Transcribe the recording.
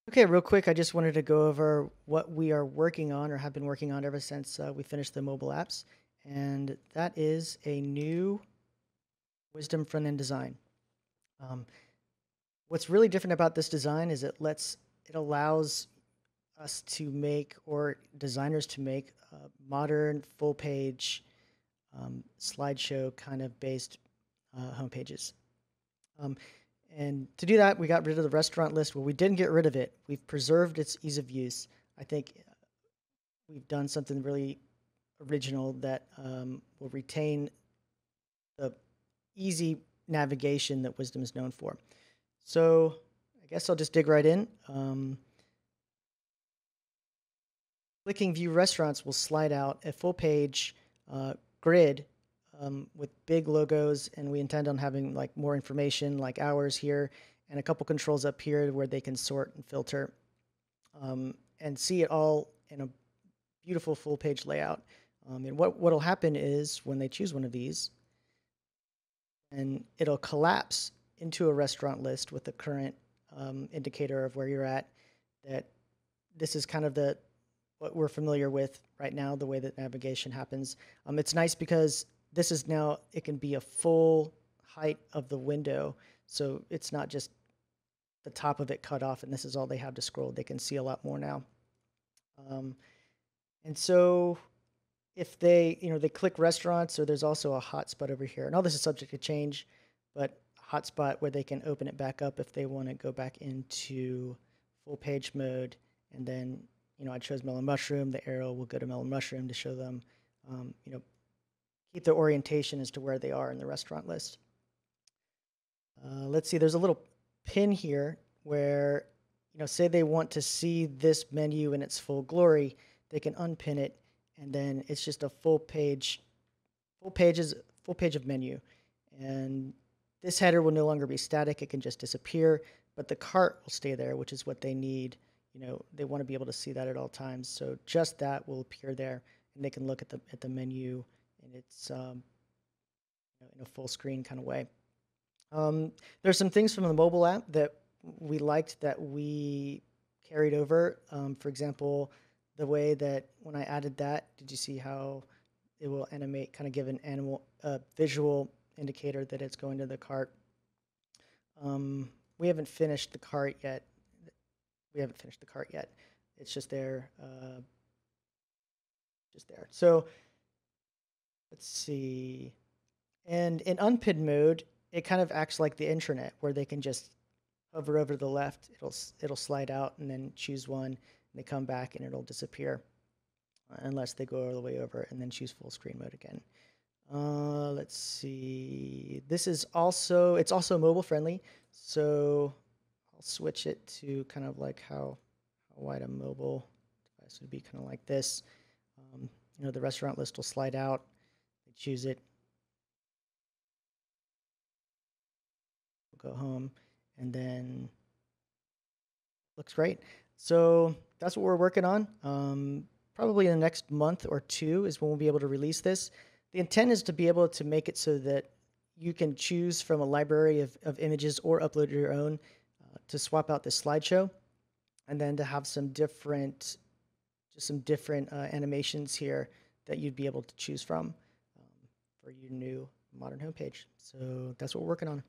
Okay, real quick, I just wanted to go over what we are working on or have been working on ever since we finished the mobile apps. And that is a new Wisdom front-end design. Um, what's really different about this design is it allows us to make, or designers to make, modern full-page slideshow kind of based homepages. Um, and to do that, we got rid of the restaurant list. Well, we didn't get rid of it. We've preserved its ease of use. I think we've done something really original that will retain the easy navigation that Wisdom is known for. So I guess I'll just dig right in. Clicking View Restaurants will slide out a full page grid with big logos, and we intend on having like more information like hours here and a couple controls up here where they can sort and filter and see it all in a beautiful full page layout. And what'll happen is when they choose one of these, and it'll collapse into a restaurant list with the current indicator of where you're at. That this is kind of what we're familiar with right now, the way that navigation happens. It's nice because this is now, it can be a full height of the window. So it's not just the top of it cut off and this is all they have to scroll. They can see a lot more now. And so if they click restaurants, or there's also a hotspot over here. And all this is subject to change, but a hotspot where they can open it back up if they want to go back into full page mode. And then, I chose Melon Mushroom. The arrow will go to Melon Mushroom to show them, keep the orientation as to where they are in the restaurant list. Let's see, there's a little pin here where, say they want to see this menu in its full glory, they can unpin it, and then it's just a full page of menu. And this header will no longer be static, it can just disappear, but the cart will stay there, which is what they need. They want to be able to see that at all times. So just that will appear there, and they can look at the menu, and it's in a full screen kind of way. There's some things from the mobile app that we liked that we carried over. For example, the way that when I added that, did you see how it will animate, kind of give an visual indicator that it's going to the cart? We haven't finished the cart yet. It's just there. So let's see. And in unpinned mode, it kind of acts like the intranet, where they can just hover over to the left. It'll slide out and then choose one, and they come back and it'll disappear, unless they go all the way over and then choose full screen mode again. Let's see. It's also mobile friendly, so I'll switch it to kind of like how wide a mobile device would be, kind of like this. The restaurant list will slide out. They choose it. We'll go home, and then looks great. So that's what we're working on. Probably in the next month or two is when we'll be able to release this. The intent is to be able to make it so that you can choose from a library of images or upload your own to swap out this slideshow, and then to have some different animations here that you'd be able to choose from for your new modern homepage. So that's what we're working on.